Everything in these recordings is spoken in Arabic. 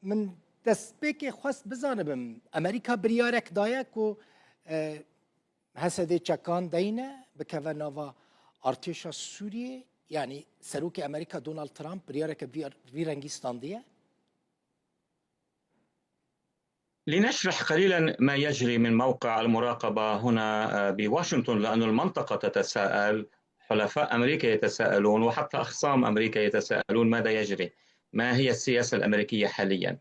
من دەستپێکی خواست بزانم ئەمریکا بریارێک دایە و هەسەدێ چەکان دەینە بکەوە ناوە ئارتێشا سووریێ یعنی سەرۆکی ئەمریکا دۆنالد ترامپ بریارێکە وی ڕەنگیستاندیە. لنشرح قليلا ما يجري من موقع المراقبة هنا بواشنطن، لأن المنطقة تتساءل، حلفاء أمريكا يتساءلون، وحتى أخصام أمريكا يتساءلون ماذا يجري، ما هي السياسة الأمريكية حاليا.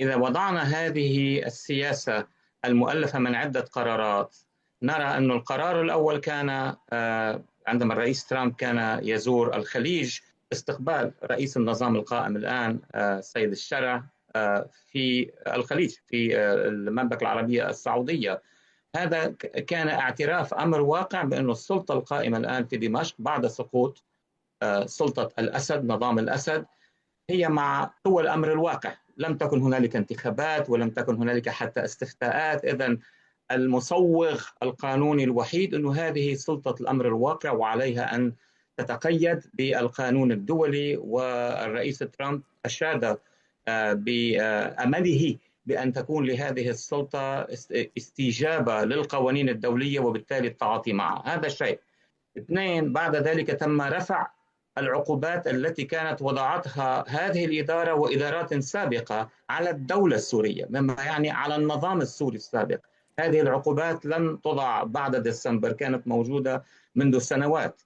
إذا وضعنا هذه السياسة المؤلفة من عدة قرارات، نرى أن القرار الأول كان عندما الرئيس ترامب كان يزور الخليج استقبال رئيس النظام القائم الآن سيد الشرع في الخليج في المملكة العربية السعودية. هذا كان اعتراف أمر واقع بأن السلطة القائمة الآن في دمشق بعد سقوط سلطة الأسد، نظام الأسد، هي مع قوى الأمر الواقع. لم تكن هنالك انتخابات ولم تكن هنالك حتى استفتاءات. إذن المصوغ القانوني الوحيد أنه هذه سلطة الأمر الواقع وعليها أن تتقيد بالقانون الدولي. والرئيس ترامب أشاد بأمله بأن تكون لهذه السلطة استجابة للقوانين الدولية وبالتالي التعاطي معها. هذا شيء. اثنين، بعد ذلك تم رفع العقوبات التي كانت وضعتها هذه الإدارة وإدارات سابقة على الدولة السورية، مما يعني على النظام السوري السابق. هذه العقوبات لم تضع بعد ديسمبر، كانت موجودة منذ سنوات.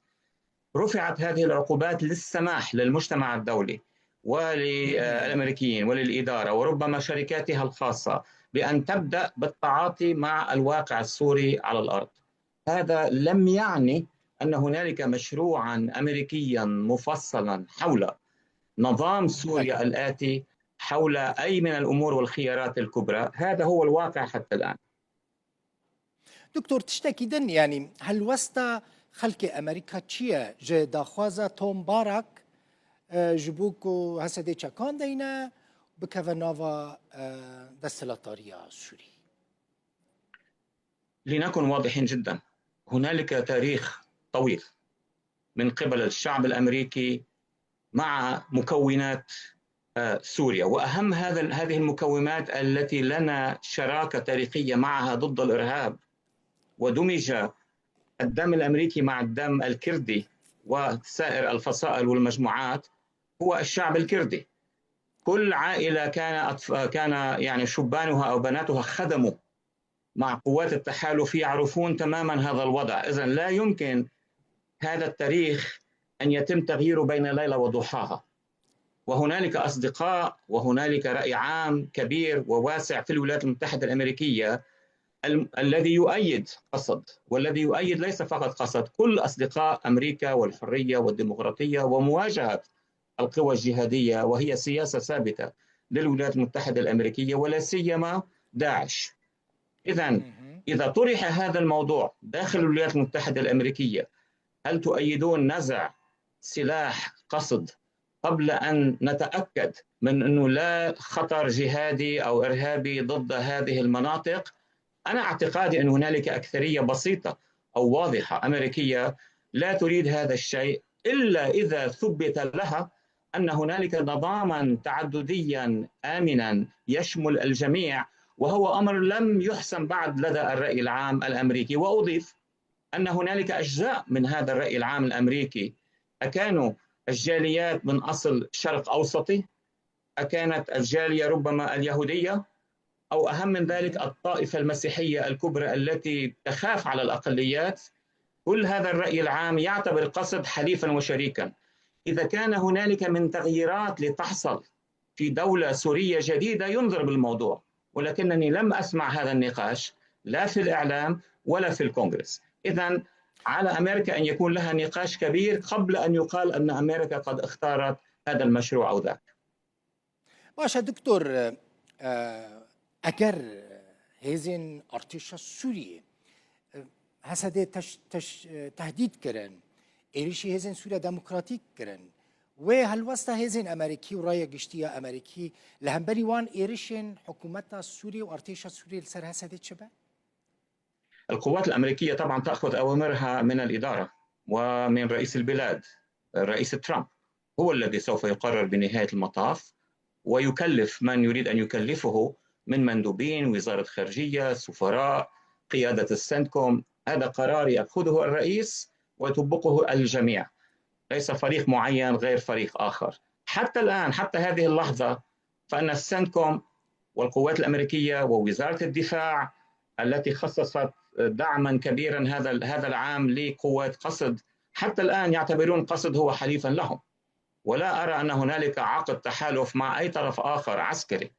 رفعت هذه العقوبات للسماح للمجتمع الدولي وللأمريكيين وللإدارة وربما شركاتها الخاصة بأن تبدأ بالتعاطي مع الواقع السوري على الأرض. هذا لم يعني أن هنالك مشروعا أمريكيا مفصلا حول نظام سوريا الآتي، حول أي من الأمور والخيارات الكبرى. هذا هو الواقع حتى الآن. دكتور تشتكي دن يعني هل وسط خلق أمريكا تشيا جه داخوازا توم بارك جبوكو هسدي چکان دينا بكفا نوفا دستلاتاريا سوري؟ لنكن واضحين جدا، هنالك تاريخ طويل من قبل الشعب الأمريكي مع مكونات سوريا، وأهم هذه المكونات التي لنا شراكة تاريخية معها ضد الإرهاب، ودمج الدم الأمريكي مع الدم الكردي وسائر الفصائل والمجموعات، هو الشعب الكردي. كل عائلة كان يعني شبانها أو بناتها خدموا مع قوات التحالف، يعرفون تماما هذا الوضع. إذن لا يمكن هذا التاريخ أن يتم تغييره بين ليلة وضحاها. وهنالك أصدقاء وهنالك رأي عام كبير وواسع في الولايات المتحدة الأمريكية الذي يؤيد قصد، والذي يؤيد ليس فقط قصد، كل أصدقاء أمريكا والحرية والديمقراطية ومواجهة القوى الجهادية، وهي سياسة ثابتة للولايات المتحدة الأمريكية ولا سيما داعش. إذن إذا طرح هذا الموضوع داخل الولايات المتحدة الأمريكية، هل تؤيدون نزع سلاح قصد قبل أن نتأكد من أنه لا خطر جهادي أو إرهابي ضد هذه المناطق؟ أنا اعتقادي أن هنالك أكثرية بسيطة أو واضحة أمريكية لا تريد هذا الشيء إلا إذا ثبت لها أن هنالك نظاما تعدديا آمنا يشمل الجميع، وهو أمر لم يحسم بعد لدى الرأي العام الأمريكي. وأضيف أن هنالك أجزاء من هذا الرأي العام الأمريكي أكانوا الجاليات من أصل شرق أوسطي، أكانت الجالية ربما اليهودية، أو أهم من ذلك الطائفة المسيحية الكبرى التي تخاف على الأقليات. كل هذا الرأي العام يعتبر قصد حليفا وشريكا. إذا كان هنالك من تغييرات لتحصل في دولة سورية جديدة ينظر بالموضوع، ولكنني لم أسمع هذا النقاش لا في الإعلام ولا في الكونغرس. إذن على أمريكا أن يكون لها نقاش كبير قبل أن يقال أن أمريكا قد اختارت هذا المشروع أو ذاك. باشا دكتور، اگر هزین ارتش سوریه هسده تهدید کرن ایریشی هزین سوریا دموکراتیک کرن و هلوستا هزین امریکی و رای گشتی امریکی لهمبری وان ایریشن حکومت سوریا و ارتش سوریا لسر هسده چبه؟ القوات الأمريكية طبعا تأخذ أوامرها من الإدارة ومن رئيس البلاد. الرئيس ترامب هو الذي سوف يقرر بنهاية المطاف، ويكلف من يريد أن يكلفه من مندوبين، وزارة خارجية، سفراء، قيادة السنتكوم. هذا قرار يأخذه الرئيس ويطبقه الجميع، ليس فريق معين غير فريق آخر. حتى الآن، حتى هذه اللحظة، فإن السنتكوم والقوات الأمريكية ووزارة الدفاع التي خصصت دعما كبيرا هذا العام لقوات قصد، حتى الآن يعتبرون قصد هو حليفا لهم. ولا أرى أن هنالك عقد تحالف مع أي طرف آخر عسكري،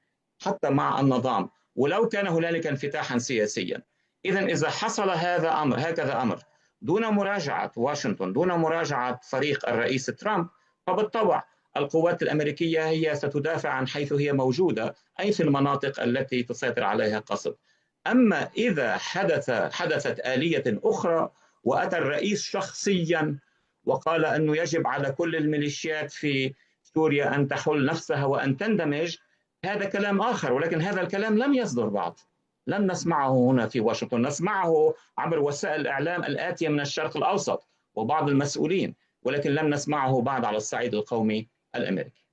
حتى مع النظام، ولو كان هنالك انفتاحا سياسيا. إذا حصل هكذا أمر دون مراجعة واشنطن، دون مراجعة فريق الرئيس ترامب، فبالطبع القوات الأمريكية هي ستدافع عن حيث هي موجودة، أي في المناطق التي تسيطر عليها قصد. أما إذا حدثت آلية أخرى وأتى الرئيس شخصيا وقال أنه يجب على كل الميليشيات في سوريا أن تحل نفسها وأن تندمج، هذا كلام آخر. ولكن هذا الكلام لم يصدر بعد، لم نسمعه هنا في واشنطن، نسمعه عبر وسائل الإعلام الآتية من الشرق الأوسط وبعض المسؤولين، ولكن لم نسمعه بعد على الصعيد القومي الأمريكي.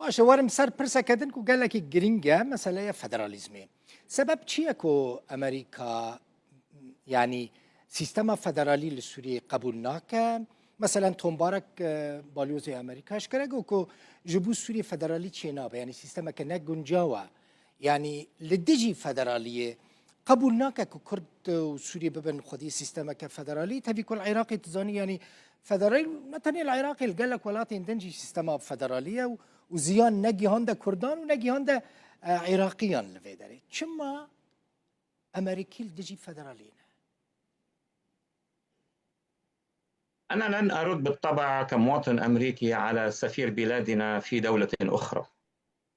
باشه وارم سر پرسه کردن که گله که گرینگه مسئله فدرالیزمی. سبب چیه که امریکا يعني سيستم فدرالي لسوريا قبول ناكا؟ مثلا تومبارك باليوزي امريكا اشكرا كو جبو سوريا فدرالي تشينابا يعني سيستم كنا جنجاوا يعني لدجي فدراليه قبول ناكا كو كرد وسوريا ببن خدي سيستم كفدرالي تبي كل عراقي تزاني يعني فدرالي نتني العراقي قال لك ولاتي دنجي سيستم فدراليه وزيان نجي هوندا كردان ونجي هوندا عراقيان لفيدري شما امريكي لدجي فدراليين. أنا لن أرد بالطبع كمواطن أمريكي على سفير بلادنا في دولة أخرى.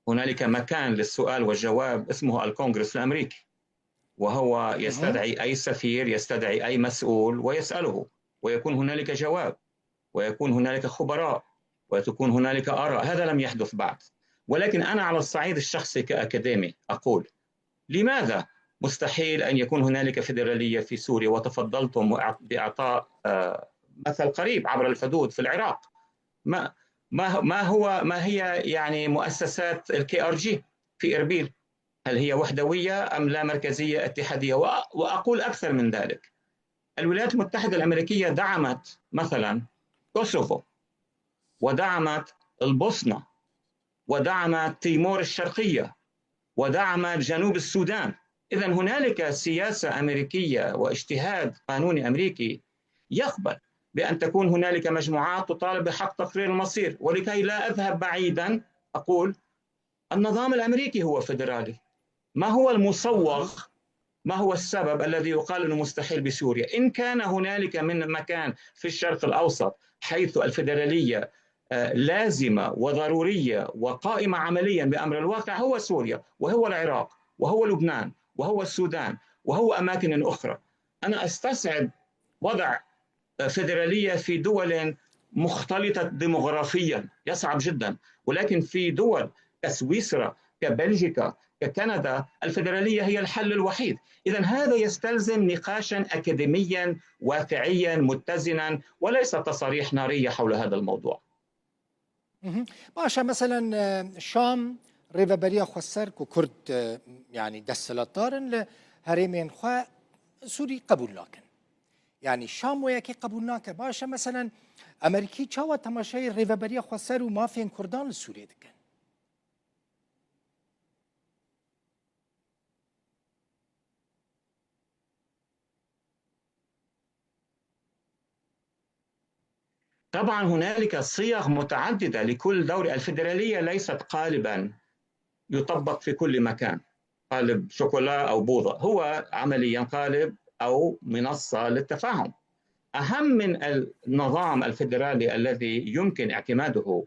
هنالك مكان للسؤال والجواب اسمه الكونغرس الأمريكي، وهو يستدعي أي سفير، يستدعي أي مسؤول ويسأله، ويكون هنالك جواب، ويكون هنالك خبراء، وتكون هنالك آراء. هذا لم يحدث بعد. ولكن أنا على الصعيد الشخصي كأكاديمي أقول: لماذا مستحيل أن يكون هنالك فيدرالية في سوريا؟ وتفضلتم بإعطاء مثل قريب عبر الحدود في العراق. ما هي يعني مؤسسات الكي ار جي في إربيل؟ هل هي وحدوية أم لا مركزية اتحادية؟ وأقول أكثر من ذلك: الولايات المتحدة الأمريكية دعمت مثلا كوسوفو، ودعمت البوسنة، ودعمت تيمور الشرقية، ودعمت جنوب السودان. إذن هنالك سياسة أمريكية واجتهاد قانوني أمريكي يقبل بأن تكون هنالك مجموعات تطالب بحق تقرير المصير. ولكي لا أذهب بعيدا أقول: النظام الأمريكي هو فيدرالي. ما هو المصوغ؟ ما هو السبب الذي يقال أنه مستحيل بسوريا؟ إن كان هنالك من مكان في الشرق الأوسط حيث الفيدرالية لازمة وضرورية وقائمة عمليا بأمر الواقع، هو سوريا، وهو العراق، وهو لبنان، وهو السودان، وهو أماكن أخرى. أنا أستصعب وضع فيدرالية في دول مختلطة ديموغرافيا، يصعب جدا. ولكن في دول كسويسرا، كبلجيكا، ككندا، الفيدرالية هي الحل الوحيد. إذن هذا يستلزم نقاشا أكاديميا واقعيا متزنا، وليس تصاريح نارية حول هذا الموضوع. باشا مثلا شام ريفابريا خسر كرد يعني دستلاتارن لهريمين خوا سوري قبول لكن يعني شام وياكي قبول ناكر. باشا مثلا امريكي چاوا تماشای ريفابريا خسر وما فين كردان لسوريا دكن. طبعا هنالك صيغ متعددة لكل دور. الفيدرالية ليست قالبا يطبق في كل مكان، قالب شوكولا أو بوظة، هو عمليا قالب أو منصة للتفاهم. أهم من النظام الفيدرالي الذي يمكن اعتماده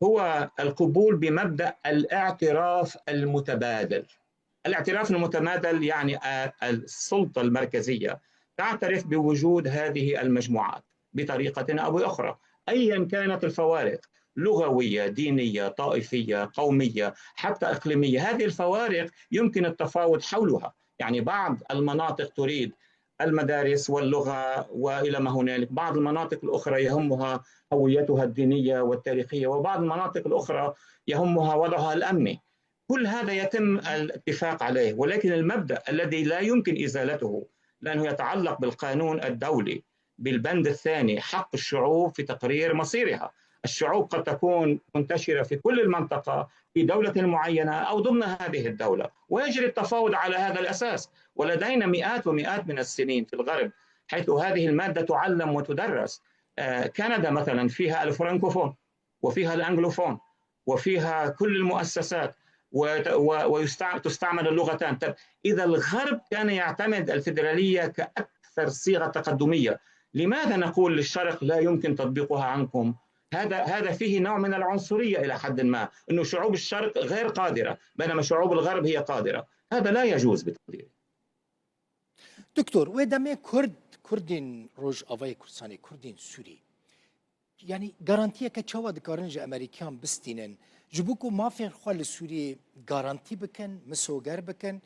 هو القبول بمبدأ الاعتراف المتبادل. الاعتراف المتبادل يعني السلطة المركزية تعترف بوجود هذه المجموعات بطريقة أو بأخرى، أيا كانت الفوارق، لغوية، دينية، طائفية، قومية، حتى إقليمية. هذه الفوارق يمكن التفاوض حولها. يعني بعض المناطق تريد المدارس واللغة وإلى ما هنالك. بعض المناطق الأخرى يهمها هويتها الدينية والتاريخية، وبعض المناطق الأخرى يهمها وضعها الأمني. كل هذا يتم الاتفاق عليه، ولكن المبدأ الذي لا يمكن إزالته لأنه يتعلق بالقانون الدولي بالبند الثاني، حق الشعوب في تقرير مصيرها. الشعوب قد تكون منتشرة في كل المنطقة في دولة معينة أو ضمن هذه الدولة، ويجري التفاوض على هذا الأساس. ولدينا مئات ومئات من السنين في الغرب حيث هذه المادة تعلم وتدرس. كندا مثلا فيها الفرنكوفون وفيها الأنجلوفون وفيها كل المؤسسات وتستعمل اللغتان. إذا الغرب كان يعتمد الفيدرالية كأكثر صيغة تقدمية، لماذا نقول للشرق لا يمكن تطبيقها عنكم؟ هذا فيه نوع من العنصرية إلى حد ما، أنه شعوب الشرق غير قادرة بينما شعوب الغرب هي قادرة. هذا لا يجوز بتقديري. دكتور ودمي كردين روج آوای کردستانی كردين سوري يعني garantiye که چاوا دکارنج امریکان بستینن جبوکو مافین خوال سوری garanti بکن مسوگر بکن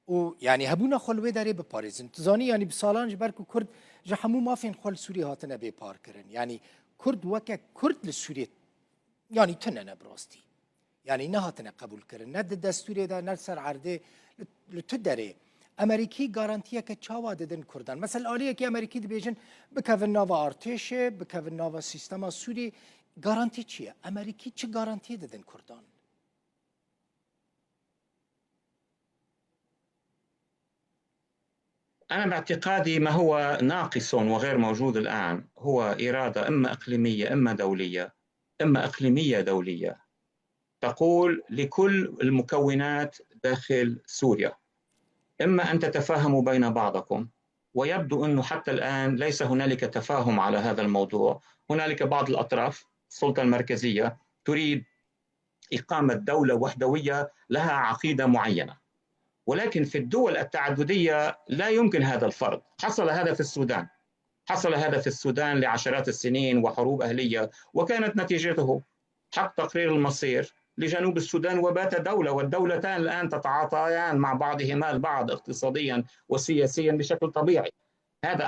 و يعني هبونا خوال وی داره بپاريزن تزاني يعني بسالان جبركو كرد جحمو مافين خوال سوري هاتنا بپار کرن يعني كرد وكا كرد لسوري يعني تننا براستي يعني نهاتنا قبول کرن ند دستوري دا نرسر عرده لتدره امریکی گارانتیه که چاوا ددن کردن مثلا آلیه که امریکی دبیجن بکوین ناوا ارتشه بکوین ناوا سیستما سوری گارانتی چیه؟ امریکی چه گارانتی ددن کردان؟ أنا باعتقادي ما هو ناقص وغير موجود الآن هو إرادة إما إقليمية إما دولية، إما إقليمية دولية تقول لكل المكونات داخل سوريا إما أن تتفاهموا بين بعضكم، ويبدو أنه حتى الآن ليس هنالك تفاهم على هذا الموضوع. هنالك بعض الأطراف السلطة المركزية تريد إقامة دولة وحدوية لها عقيدة معينة، ولكن في الدول التعددية لا يمكن هذا الفرض. حصل هذا في السودان، حصل هذا في السودان لعشرات السنين وحروب أهلية، وكانت نتيجته حق تقرير المصير لجنوب السودان وبات دولة، والدولتان الآن تتعاطيان مع بعضهما البعض اقتصاديا وسياسيا بشكل طبيعي. هذا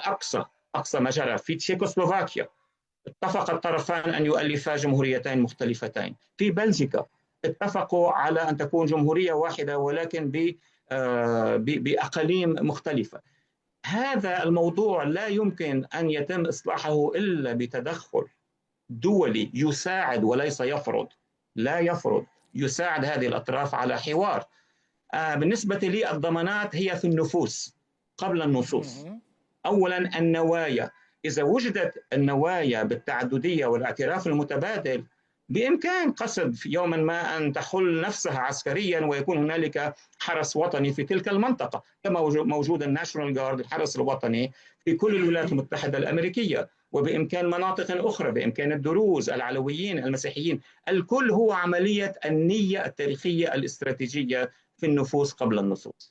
أقصى ما جرى في تشيكوسلوفاكيا. اتفق الطرفان أن يؤلفا جمهوريتين مختلفتين. في بلجيكا اتفقوا على أن تكون جمهورية واحدة ولكن بأقاليم مختلفة. هذا الموضوع لا يمكن أن يتم إصلاحه إلا بتدخل دولي يساعد وليس يفرض، لا يفرض، يساعد هذه الأطراف على حوار. بالنسبة لي الضمانات هي في النفوس قبل النصوص. أولا النوايا، إذا وجدت النوايا بالتعددية والاعتراف المتبادل بإمكان قصد يوما ما أن تحل نفسها عسكريا ويكون هنالك حرس وطني في تلك المنطقة، كما موجود الناشونال جارد الحرس الوطني في كل الولايات المتحدة الأمريكية، وبإمكان مناطق أخرى، بإمكان الدروز، العلويين، المسيحيين. الكل هو عملية النية التاريخية الاستراتيجية في النفوس قبل النصوص.